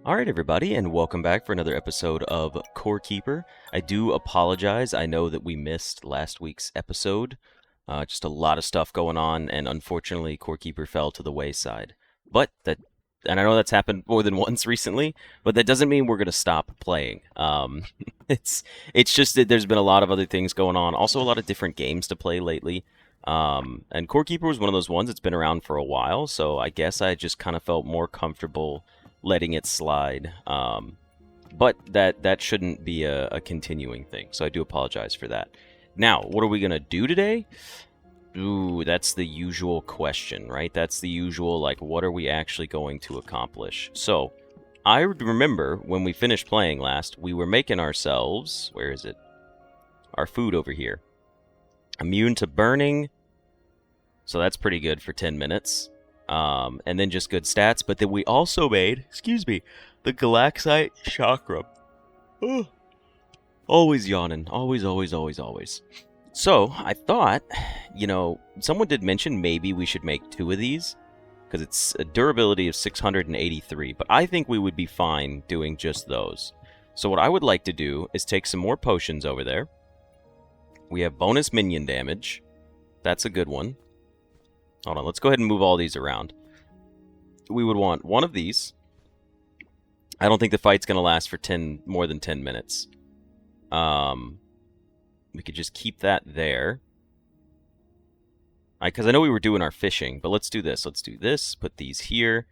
Alright everybody, and welcome back for another episode of Core Keeper. I do apologize, I know that we missed last week's episode. Just a lot of stuff going on, and unfortunately Core Keeper fell to the wayside. And I know that's happened more than once recently, but that doesn't mean we're going to stop playing. It's just that there's been a lot of other things going on, also a lot of different games to play lately. And Core Keeper was one of those ones that's been around for a while, so I guess I just kind of felt more comfortable letting it slide. But that shouldn't be a continuing thing, so I do apologize for that. Now, what are we going to do today? Ooh, that's the usual question, right? That's the usual, like, what are we actually going to accomplish? So, I remember when we finished playing last, we were making ourselves, where is it? Our food over here. Immune to burning, so that's pretty good for 10 minutes. And then just good stats, but then we also made, the Galaxite Chakra. Oh, always yawning, always. So, I thought, someone did mention maybe we should make 2 of these, because it's a durability of 683, but I think we would be fine doing just those. So what I would like to do is take some more potions over there. We have bonus minion damage. That's a good one. Hold on, let's go ahead and move all these around. We would want one of these. I don't think the fight's going to last for more than 10 minutes. We could just keep that there. Because I know we were doing our fishing, but let's do this. Let's do this, put these here.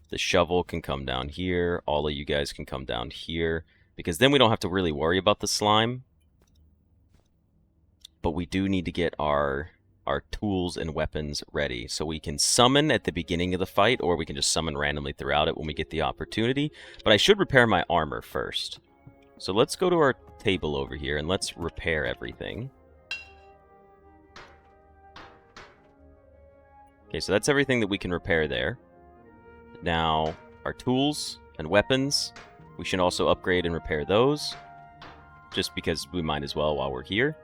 The shovel can come down here. All of you guys can come down here. Because then we don't have to really worry about the slime. But we do need to get our tools and weapons ready. So we can summon at the beginning of the fight, or we can just summon randomly throughout it when we get the opportunity. But I should repair my armor first. So let's go to our table over here and let's repair everything. Okay, so that's everything that we can repair there. Now, our tools and weapons, we should also upgrade and repair those. Just because we might as well while we're here.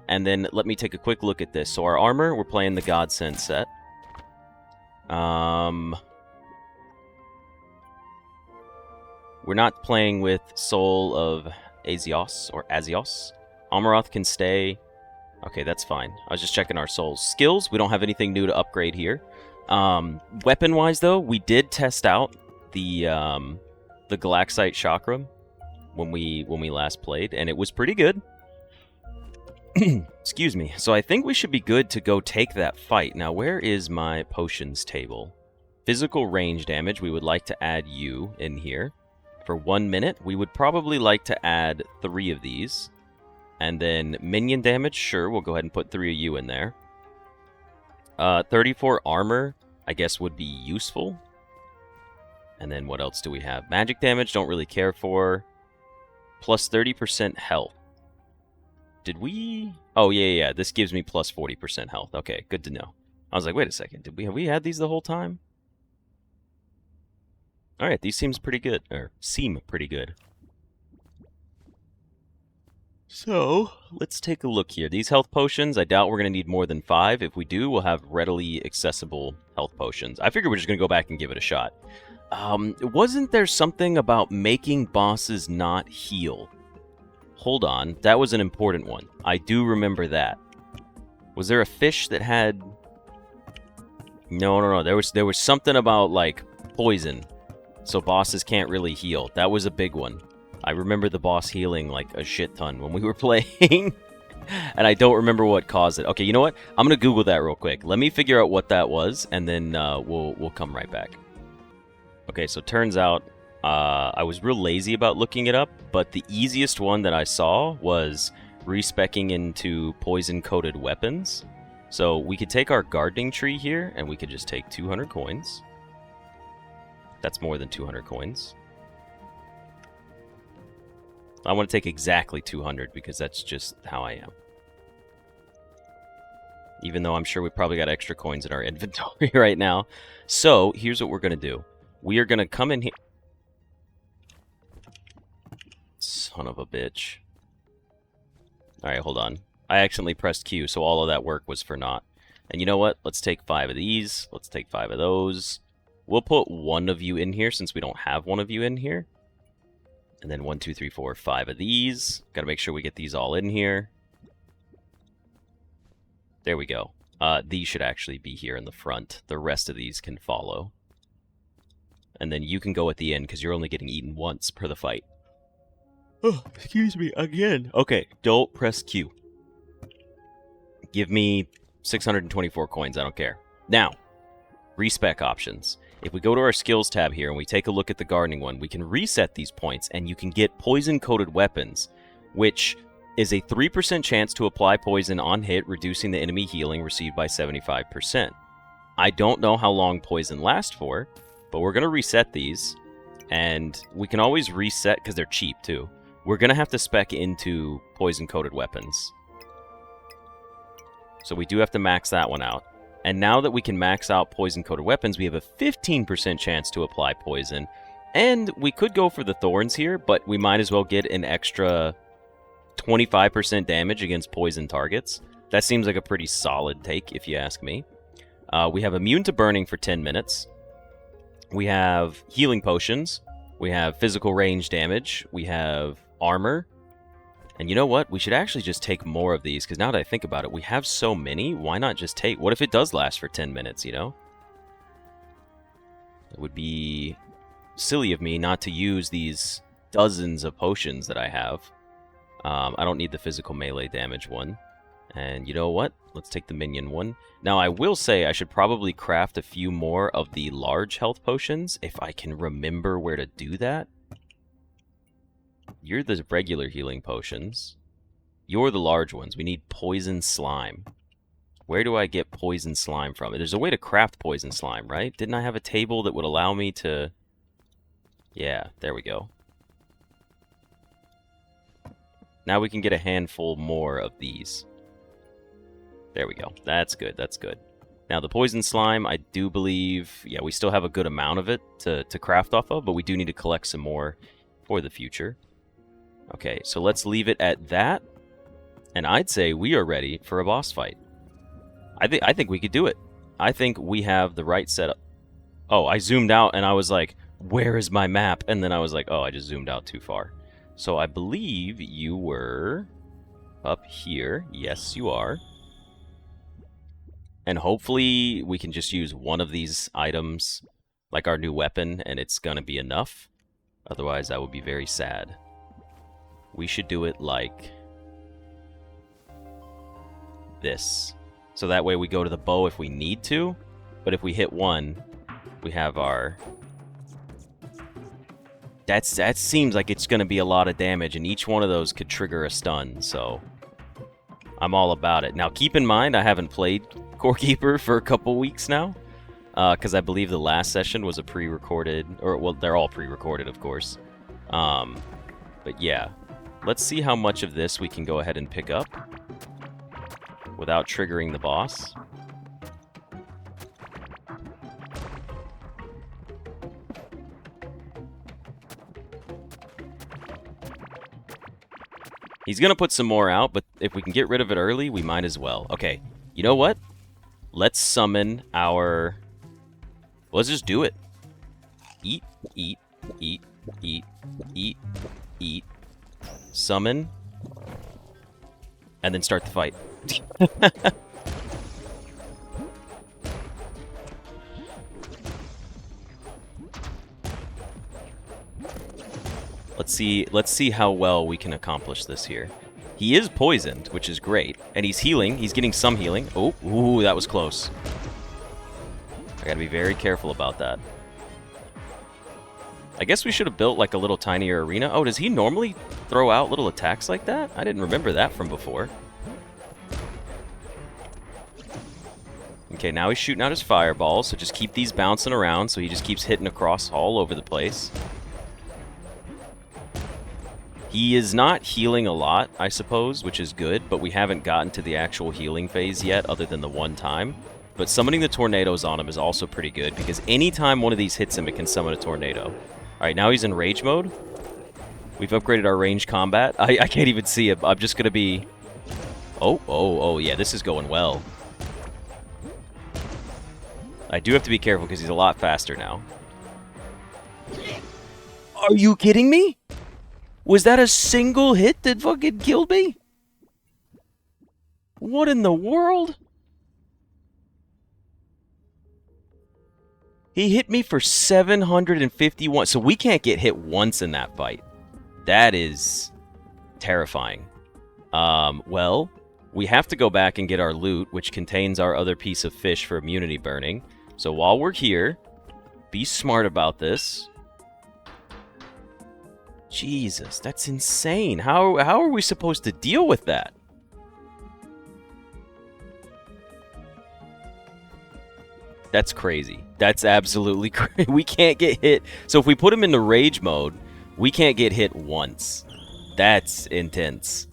And then let me take a quick look at this. So our armor, we're playing the Godsend set. We're not playing with Soul of Azios or Azios. Amaroth can stay. Okay, that's fine. I was just checking our souls. Skills, we don't have anything new to upgrade here. Weapon-wise, though, we did test out the Galaxite Chakra when we last played, and it was pretty good. Excuse me. So I think we should be good to go take that fight. Now, where is my potions table? Physical range damage, we would like to add you in here. For 1 minute, we would probably like to add 3 of these. And then minion damage, sure, we'll go ahead and put 3 of you in there. 34 armor, I guess, would be useful. And then what else do we have? Magic damage, don't really care for. Plus 30% health. Did we... Oh, yeah, this gives me plus 40% health. Okay, good to know. I was like, wait a second, have we had these the whole time? Alright, these seem pretty good. So, let's take a look here. These health potions, I doubt we're going to need more than 5. If we do, we'll have readily accessible health potions. I figure we're just going to go back and give it a shot. Wasn't there something about making bosses not heal? Hold on, that was an important one. I do remember that. Was there a fish that had... No. There was something about, like, poison. So bosses can't really heal. That was a big one. I remember the boss healing like a shit ton when we were playing. And I don't remember what caused it. Okay, you know what? I'm going to Google that real quick. Let me figure out what that was, and then we'll come right back. Okay, so turns out I was real lazy about looking it up, but the easiest one that I saw was respecking into poison-coated weapons. So we could take our gardening tree here, and we could just take 200 coins. That's more than 200 coins. I want to take exactly 200 because that's just how I am. Even though I'm sure we probably got extra coins in our inventory right now. So, here's what we're going to do. We are going to come in here... Son of a bitch. Alright, hold on. I accidentally pressed Q, so all of that work was for naught. And you know what? Let's take 5 of these. Let's take 5 of those. We'll put one of you in here since we don't have one of you in here. And then 1, 2, 3, 4, 5 of these. Got to make sure we get these all in here. There we go. These should actually be here in the front. The rest of these can follow. And then you can go at the end because you're only getting eaten once per the fight. Oh, excuse me, again. Okay, don't press Q. Give me 624 coins, I don't care. Now, respec options. If we go to our skills tab here and we take a look at the gardening one, we can reset these points and you can get poison-coated weapons, which is a 3% chance to apply poison on hit, reducing the enemy healing received by 75%. I don't know how long poison lasts for, but we're going to reset these, and we can always reset because they're cheap too. We're going to have to spec into poison-coated weapons. So we do have to max that one out. And now that we can max out poison-coated weapons, we have a 15% chance to apply poison. And we could go for the thorns here, but we might as well get an extra 25% damage against poison targets. That seems like a pretty solid take, if you ask me. We have immune to burning for 10 minutes. We have healing potions. We have physical range damage. We have armor. And you know what? We should actually just take more of these, because now that I think about it, we have so many, why not just take... What if it does last for 10 minutes, you know? It would be silly of me not to use these dozens of potions that I have. I don't need the physical melee damage one. And you know what? Let's take the minion one. Now, I will say I should probably craft a few more of the large health potions, if I can remember where to do that. You're the regular healing potions. You're the large ones. We need poison slime. Where do I get poison slime from? There's a way to craft poison slime, right? Didn't I have a table that would allow me to... Yeah, there we go. Now we can get a handful more of these. There we go. That's good, that's good. Now the poison slime, I do believe... Yeah, we still have a good amount of it to craft off of, but we do need to collect some more for the future. Okay, so let's leave it at that. And I'd say we are ready for a boss fight. I think we could do it. I think we have the right setup. Oh, I zoomed out and I was like, where is my map? And then I was like, oh, I just zoomed out too far. So I believe you were up here. Yes, you are. And hopefully we can just use one of these items, like our new weapon, and it's gonna be enough. Otherwise, I would be very sad. We should do it like this. So that way we go to the bow if we need to, but if we hit one, we have our... That seems like it's going to be a lot of damage, and each one of those could trigger a stun, so I'm all about it. Now, keep in mind, I haven't played Core Keeper for a couple weeks now, because I believe the last session was a pre-recorded, or, well, they're all pre-recorded, of course. But yeah. Let's see how much of this we can go ahead and pick up without triggering the boss. He's going to put some more out, but if we can get rid of it early, we might as well. Okay, you know what? Let's summon our... Let's just do it. Eat, eat, eat, eat, eat, eat. Summon, and then start the fight. Let's see how well we can accomplish this here. He is poisoned, which is great, and he's healing. He's getting some healing. Oh, ooh, that was close. I gotta be very careful about that. I guess we should have built like a little tinier arena. Oh, does he normally throw out little attacks like that? I didn't remember that from before. Okay, now he's shooting out his fireballs, so just keep these bouncing around so he just keeps hitting across all over the place. He is not healing a lot, I suppose, which is good, but we haven't gotten to the actual healing phase yet other than the one time. But summoning the tornadoes on him is also pretty good, because anytime one of these hits him, it can summon a tornado. Alright, now he's in rage mode. We've upgraded our range combat. I can't even see it. I'm just going to be... Oh, yeah, this is going well. I do have to be careful because he's a lot faster now. Are you kidding me? Was that a single hit that fucking killed me? What in the world? He hit me for 751. So we can't get hit once in that fight. That is terrifying. Well, we have to go back and get our loot, which contains our other piece of fish for immunity burning. So while we're here, be smart about this. Jesus, that's insane. How are we supposed to deal with that? That's crazy. That's absolutely crazy. We can't get hit. So if we put him into rage mode, we can't get hit once. That's intense.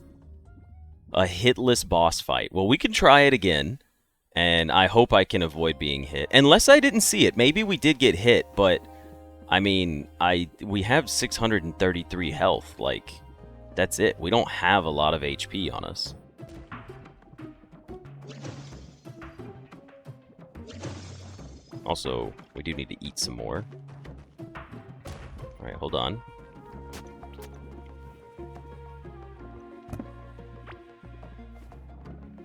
A hitless boss fight. Well, we can try it again, and I hope I can avoid being hit. Unless I didn't see it. Maybe we did get hit, but I mean, we have 633 health. Like, that's it. We don't have a lot of HP on us. Also, we do need to eat some more. Alright, hold on.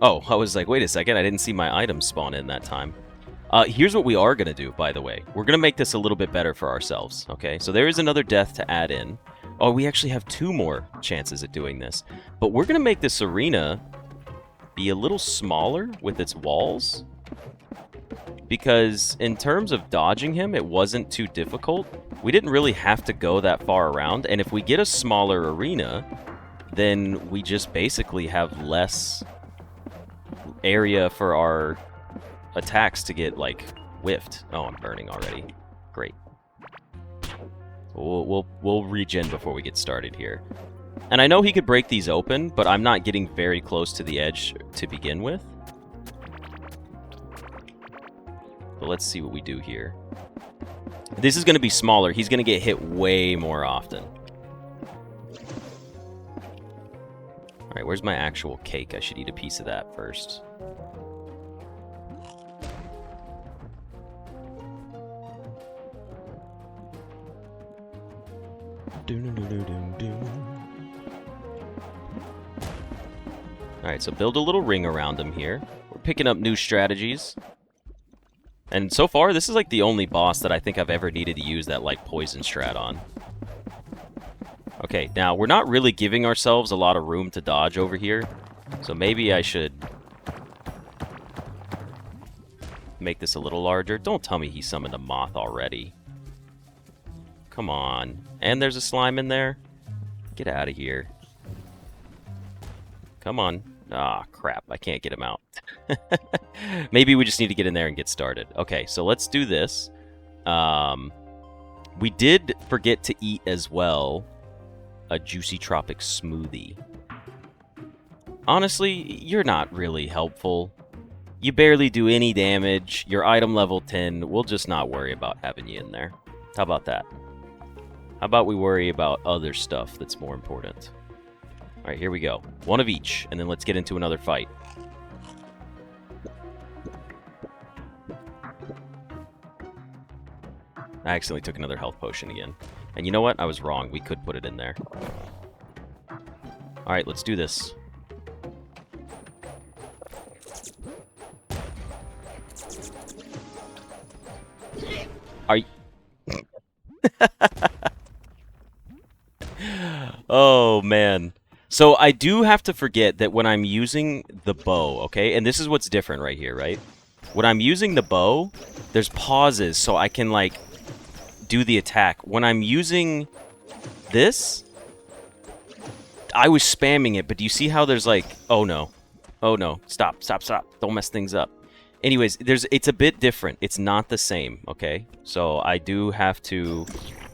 Oh, I was like, wait a second, I didn't see my items spawn in that time. Here's what we are going to do, by the way. We're going to make this a little bit better for ourselves, okay? So there is another death to add in. Oh, we actually have 2 more chances at doing this. But we're going to make this arena be a little smaller with its walls. Because in terms of dodging him, it wasn't too difficult. We didn't really have to go that far around. And if we get a smaller arena, then we just basically have less area for our attacks to get, like, whiffed. Oh, I'm burning already. Great. We'll regen before we get started here. And I know he could break these open, but I'm not getting very close to the edge to begin with. But let's see what we do here. This is going to be smaller. He's going to get hit way more often. Alright, where's my actual cake? I should eat a piece of that first. Alright, so build a little ring around him here. We're picking up new strategies. And so far, this is like the only boss that I think I've ever needed to use that, like, poison strat on. Okay, now, we're not really giving ourselves a lot of room to dodge over here. So maybe I should make this a little larger. Don't tell me he summoned a moth already. Come on. And there's a slime in there? Get out of here. Come on. Ah, crap. I can't get him out. Maybe we just need to get in there and get started. Okay, so let's do this. We did forget to eat as well a juicy tropic smoothie. Honestly, you're not really helpful. You barely do any damage. You're item level 10. We'll just not worry about having you in there. How about that? How about we worry about other stuff that's more important? Alright, here we go. One of each, and then let's get into another fight. I accidentally took another health potion again. And you know what? I was wrong. We could put it in there. Alright, let's do this. Are you... Oh, man. So I do have to forget that when I'm using the bow, okay? And this is what's different right here, right? When I'm using the bow, there's pauses so I can, like, do the attack. When I'm using this, I was spamming it, but do you see how there's like, oh no, stop, don't mess things up. Anyways, it's a bit different. It's not the same, okay? So I do have to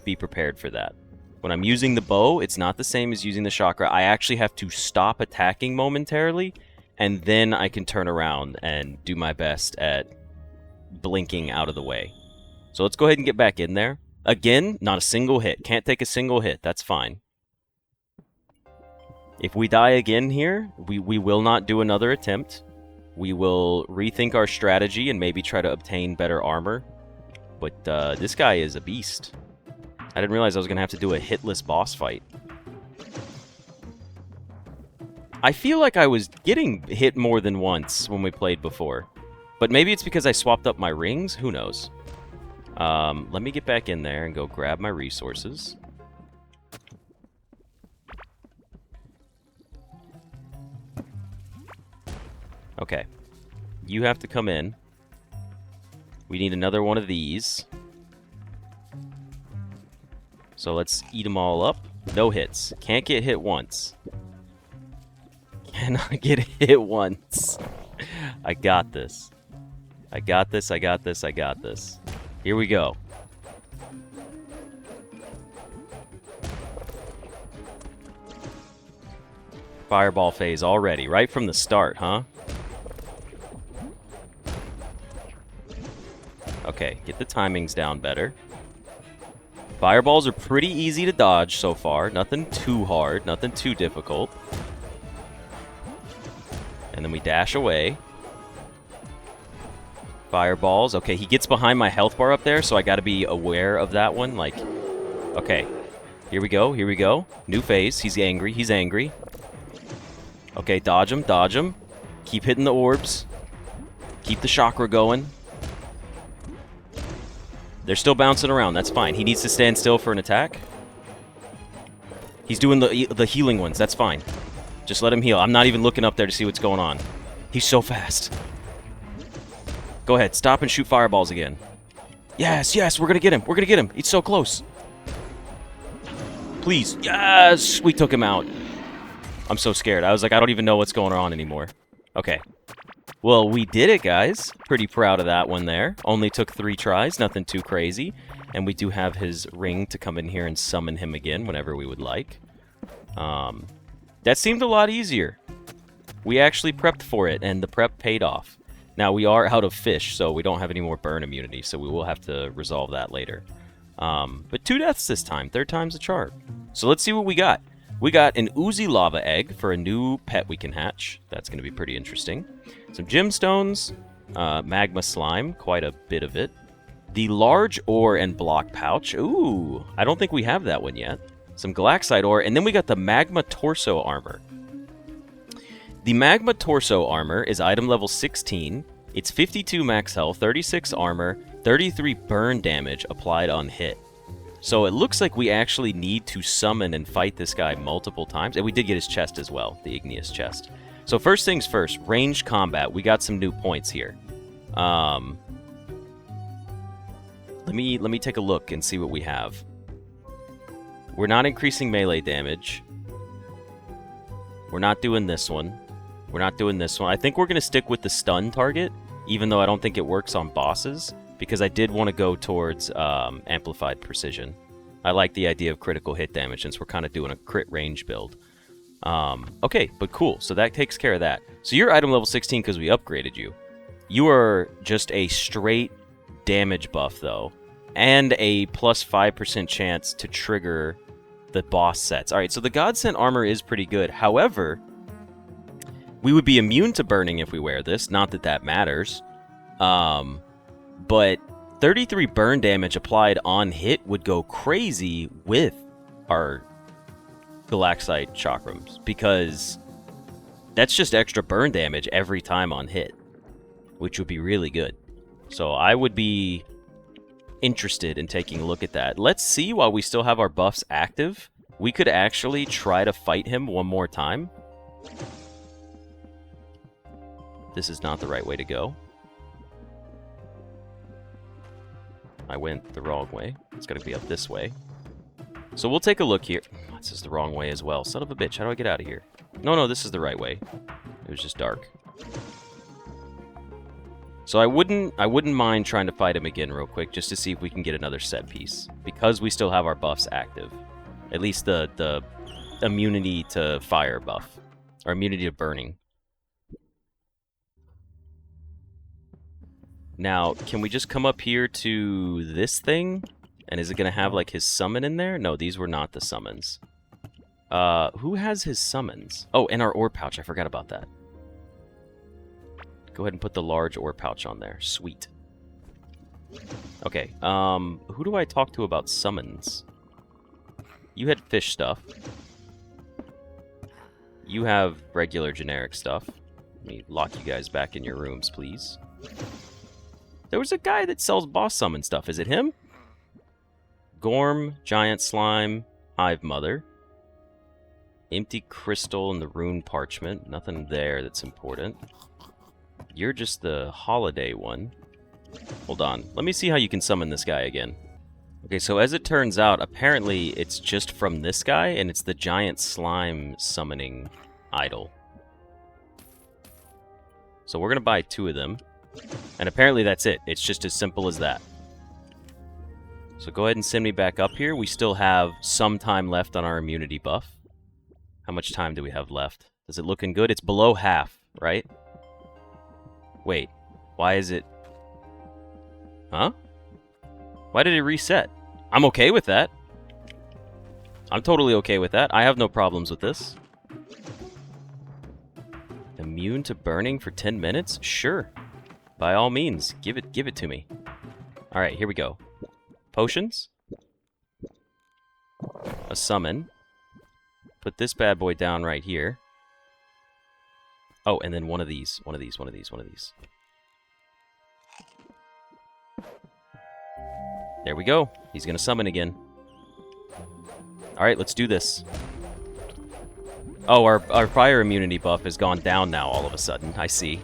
be prepared for that. When I'm using the bow, it's not the same as using the chakra. I actually have to stop attacking momentarily, and then I can turn around and do my best at blinking out of the way. So let's go ahead and get back in there. Again, not a single hit. Can't take a single hit. That's fine. If we die again here, we will not do another attempt. We will rethink our strategy and maybe try to obtain better armor. But this guy is a beast. I didn't realize I was going to have to do a hitless boss fight. I feel like I was getting hit more than once when we played before. But maybe it's because I swapped up my rings? Who knows? Let me get back in there and go grab my resources. Okay. You have to come in. We need another one of these. So let's eat them all up. No hits. Can't get hit once. Cannot get hit once. I got this. I got this, I got this, I got this. Here we go. Fireball phase already, right from the start, huh? Okay, get the timings down better. Fireballs are pretty easy to dodge so far. Nothing too hard, nothing too difficult. And then we dash away. Fireballs. Okay, he gets behind my health bar up there, so I gotta be aware of that one. Like, okay. Here we go, here we go. New phase. He's angry, he's angry. Okay, dodge him, dodge him. Keep hitting the orbs. Keep the chakra going. They're still bouncing around, that's fine. He needs to stand still for an attack. He's doing the healing ones, that's fine. Just let him heal. I'm not even looking up there to see what's going on. He's so fast. Go ahead, stop and shoot fireballs again. Yes, yes, we're gonna get him. We're gonna get him. He's so close. Please. Yes, we took him out. I'm so scared. I was like, I don't even know what's going on anymore. Okay. Well, we did it, guys. Pretty proud of that one there. Only took 3 tries, nothing too crazy. And we do have his ring to come in here and summon him again whenever we would like. That seemed a lot easier. We actually prepped for it, and the prep paid off. Now, we are out of fish, so we don't have any more burn immunity, so we will have to resolve that later. But 2 deaths this time. 3rd time's a charm. So let's see what we got. We got an oozy lava egg for a new pet we can hatch. That's going to be pretty interesting. Some gemstones, magma slime, quite a bit of it. The large ore and block pouch. Ooh, I don't think we have that one yet. Some galaxite ore, and then we got the magma torso armor. The magma torso armor is item level 16. It's 52 max health, 36 armor, 33 burn damage applied on hit. So it looks like we actually need to summon and fight this guy multiple times. And we did get his chest as well, the igneous chest. So first things first, ranged combat. We got some new points here. Let me take a look and see what we have. We're not increasing melee damage. We're not doing this one. We're not doing this one. I think we're going to stick with the stun target, even though I don't think it works on bosses, because I did want to go towards amplified precision. I like the idea of critical hit damage since we're kind of doing a crit range build. Okay, but cool. So that takes care of that. So you're item level 16 because we upgraded you. You are just a straight damage buff, though, and a plus 5% chance to trigger the boss sets. All right, so the God-sent armor is pretty good. However, we would be immune to burning if we wear this. Not that that matters. But 33 burn damage applied on hit would go crazy with our galaxite chakrams, because that's just extra burn damage every time on hit, which would be really good. So I would be interested in taking a look at that. Let's see, while we still have our buffs active, we could actually try to fight him one more time. This is not the right way to go. I went the wrong way. It's got to be up this way. So we'll take a look here. This is the wrong way as well. Son of a bitch, how do I get out of here? No, this is the right way. It was just dark. So I wouldn't mind trying to fight him again real quick, just to see if we can get another set piece, because we still have our buffs active. At least the immunity to fire buff, or immunity to burning. Now, can we just come up here to this thing? And is it going to have, like, his summon in there? No, these were not the summons. Who has his summons? Oh, and our ore pouch. I forgot about that. Go ahead and put the large ore pouch on there. Sweet. Okay, who do I talk to about summons? You had fish stuff. You have regular generic stuff. Let me lock you guys back in your rooms, please. There was a guy that sells boss summon stuff. Is it him? Gorm, Giant Slime, Hive Mother. Empty Crystal and the Rune Parchment. Nothing there that's important. You're just the holiday one. Hold on. Let me see how you can summon this guy again. Okay, so as it turns out, apparently it's just from this guy, and it's the Giant Slime summoning idol. So we're going to buy 2 of them. And apparently that's it. It's just as simple as that. So go ahead and send me back up here. We still have some time left on our immunity buff. How much time do we have left? Is it looking good? It's below half, right? Wait, why is it... Huh? Why did it reset? I'm okay with that. I'm totally okay with that. I have no problems with this. Immune to burning for 10 minutes? Sure. By all means, give it to me. Alright, here we go. Potions. A summon. Put this bad boy down right here. Oh, and then one of these. One of these. There we go. He's gonna summon again. Alright, let's do this. Oh, our fire immunity buff has gone down now all of a sudden. I see.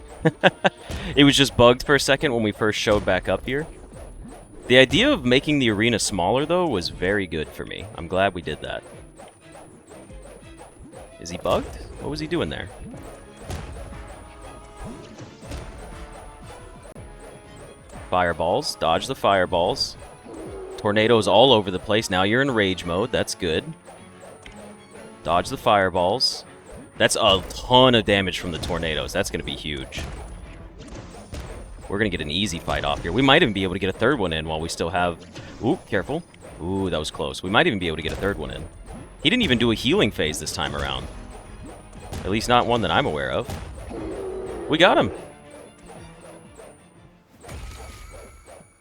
It was just bugged for a second when we first showed back up here. The idea of making the arena smaller, though, was very good for me. I'm glad we did that. Is he bugged? What was he doing there? Fireballs. Dodge the fireballs. Tornadoes all over the place. Now you're in rage mode. That's good. Dodge the fireballs. That's a ton of damage from the tornadoes. That's going to be huge. We're going to get an easy fight off here. We might even be able to get a third one in while we still have... Ooh, careful. Ooh, that was close. We might even be able to get a third one in. He didn't even do a healing phase this time around. At least not one that I'm aware of. We got him.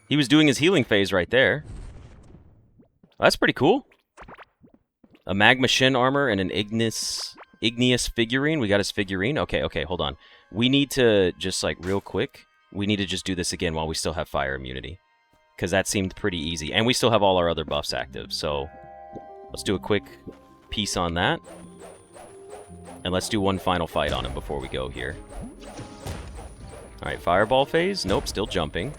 He was doing his healing phase right there. That's pretty cool. A magma shin armor and an igneous figurine. We got his figurine. Okay, hold on. We need to just, like, real quick, we need to just do this again while we still have fire immunity. Because that seemed pretty easy. And we still have all our other buffs active, so let's do a quick piece on that. And let's do one final fight on him before we go here. Alright, fireball phase. Nope, still jumping.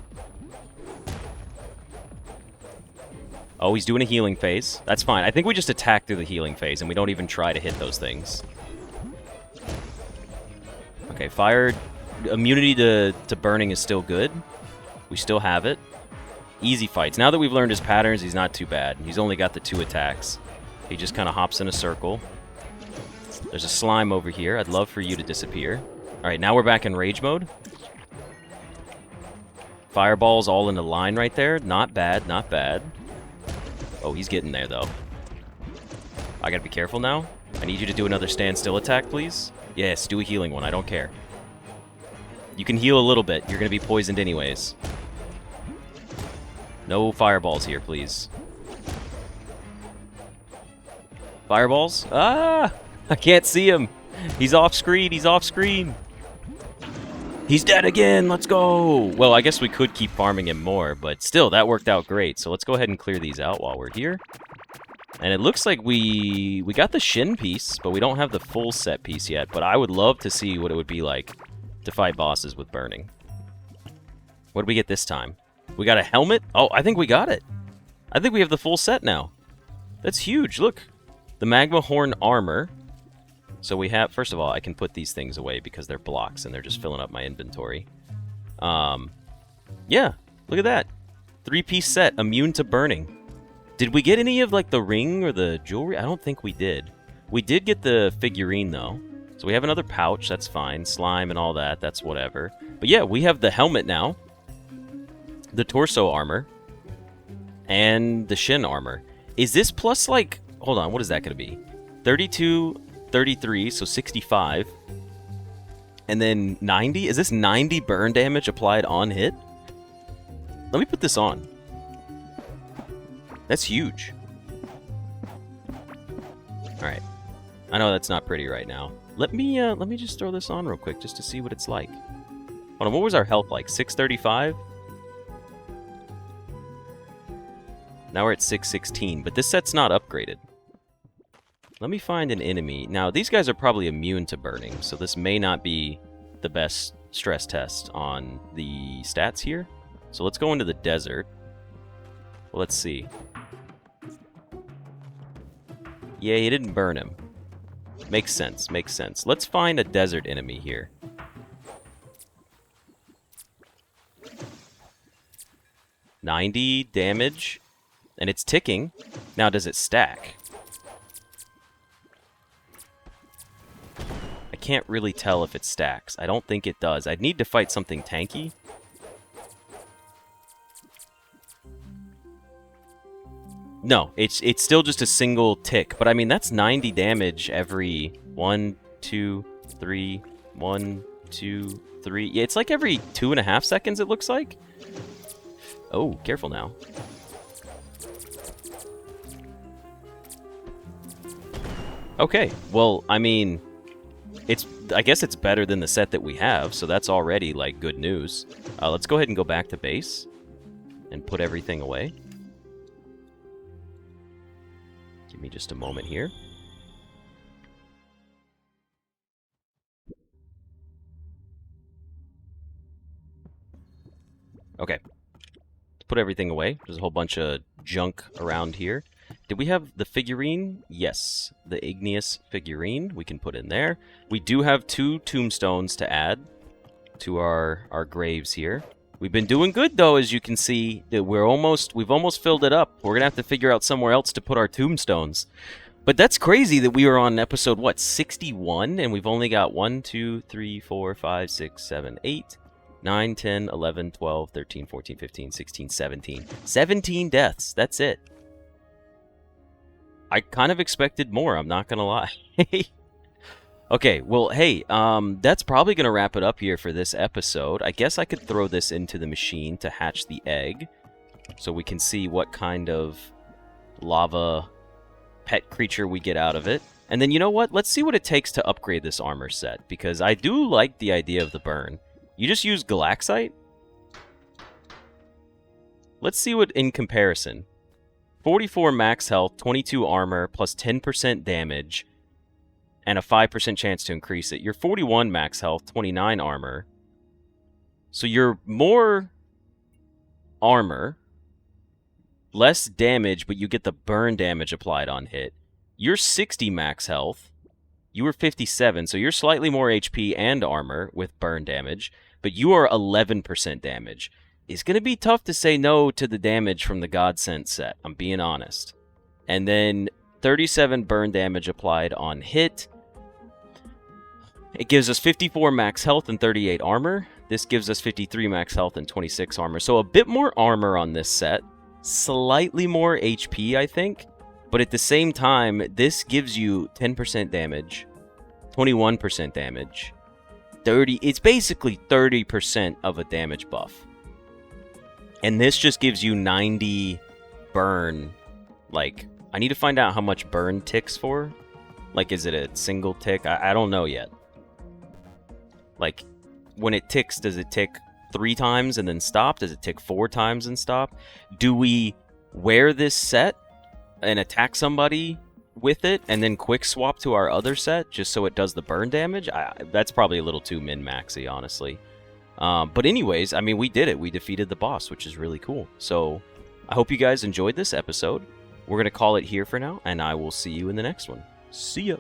Oh, he's doing a healing phase. That's fine. I think we just attack through the healing phase and we don't even try to hit those things. Okay, fire immunity to burning is still good. We still have it. Easy fights. Now that we've learned his patterns, he's not too bad. He's only got the 2 attacks. He just kind of hops in a circle. There's a slime over here. I'd love for you to disappear. Alright, now we're back in rage mode. Fireballs all in a line right there. Not bad, not bad. Oh, he's getting there, though. I gotta be careful now. I need you to do another standstill attack, please. Yes, do a healing one. I don't care. You can heal a little bit. You're gonna be poisoned anyways. No fireballs here, please. Fireballs? Ah! I can't see him. He's off screen. He's off screen. He's dead again. Let's go. Well, I guess we could keep farming him more, but still, that worked out great. So let's go ahead and clear these out while we're here. And it looks like we got the shin piece, but we don't have the full set piece yet. But I would love to see what it would be like to fight bosses with burning. What did we get this time? We got a helmet? Oh, I think we got it. I think we have the full set now. That's huge. Look. The magma horn armor. So we have, first of all, I can put these things away because they're blocks and they're just filling up my inventory. Yeah, look at that. 3-piece set, immune to burning. Did we get any of, like, the ring or the jewelry? I don't think we did. We did get the figurine, though. So we have another pouch, that's fine. Slime and all that, that's whatever. But yeah, we have the helmet now. The torso armor. And the shin armor. Is this plus, like, hold on, what is that going to be? 32... 33, so 65. And then 90? Is this 90 burn damage applied on hit? Let me put this on. That's huge. Alright. I know that's not pretty right now. Let me just throw this on real quick just to see what it's like. Hold on, what was our health like? 635? Now we're at 616, but this set's not upgraded. Let me find an enemy. Now, these guys are probably immune to burning, so this may not be the best stress test on the stats here. So let's go into the desert. Well, let's see. Yeah, he didn't burn him. Makes sense, makes sense. Let's find a desert enemy here. $90 damage, and it's ticking. Now, does it stack? I can't really tell if it stacks. I don't think it does. I'd need to fight something tanky. No, it's still just a single tick. But I mean, that's 90 damage every 1, 2, 3, 1, 2, 3. Yeah, it's like every 2.5 seconds, it looks like. Oh, careful now. Okay, well, I mean, I guess it's better than the set that we have, so that's already, like, good news. Let's go ahead and go back to base and put everything away. Give me just a moment here. Okay. Let's put everything away. There's a whole bunch of junk around here. Did we have the figurine? Yes. The igneous figurine we can put in there. We do have 2 tombstones to add to our graves here. We've been doing good, though, as you can see. We've almost filled it up. We're going to have to figure out somewhere else to put our tombstones. But that's crazy that we were on episode, what, 61? And we've only got 1, 2, 3, 4, 5, 6, 7, 8, 9, 10, 11, 12, 13, 14, 15, 16, 17. 17 deaths. That's it. I kind of expected more, I'm not going to lie. Okay, well, hey, that's probably going to wrap it up here for this episode. I guess I could throw this into the machine to hatch the egg, so we can see what kind of lava pet creature we get out of it. And then, you know what? Let's see what it takes to upgrade this armor set, because I do like the idea of the burn. You just use Galaxite? Let's see what in comparison. 44 max health, 22 armor, plus 10% damage, and a 5% chance to increase it. You're 41 max health, 29 armor. So you're more armor, less damage, but you get the burn damage applied on hit. You're 60 max health. You were 57, so you're slightly more HP and armor with burn damage, but you are 11% damage. It's going to be tough to say no to the damage from the Godsent set, I'm being honest. And then 37 burn damage applied on hit. It gives us 54 max health and 38 armor. This gives us 53 max health and 26 armor. So a bit more armor on this set. Slightly more HP, I think. But at the same time, this gives you 10% damage, 21% damage, 30. It's basically 30% of a damage buff. And this just gives you 90 burn. Like, I need to find out how much burn ticks for. Like, is it a single tick? I don't know yet. Like, when it ticks, does it tick 3 times and then stop? Does it tick 4 times and stop? Do we wear this set and attack somebody with it and then quick swap to our other set just so it does the burn damage? That's probably a little too min-maxy, honestly. But anyways, I mean, we did it. We defeated the boss, which is really cool. So I hope you guys enjoyed this episode. We're going to call it here for now, and I will see you in the next one. See ya!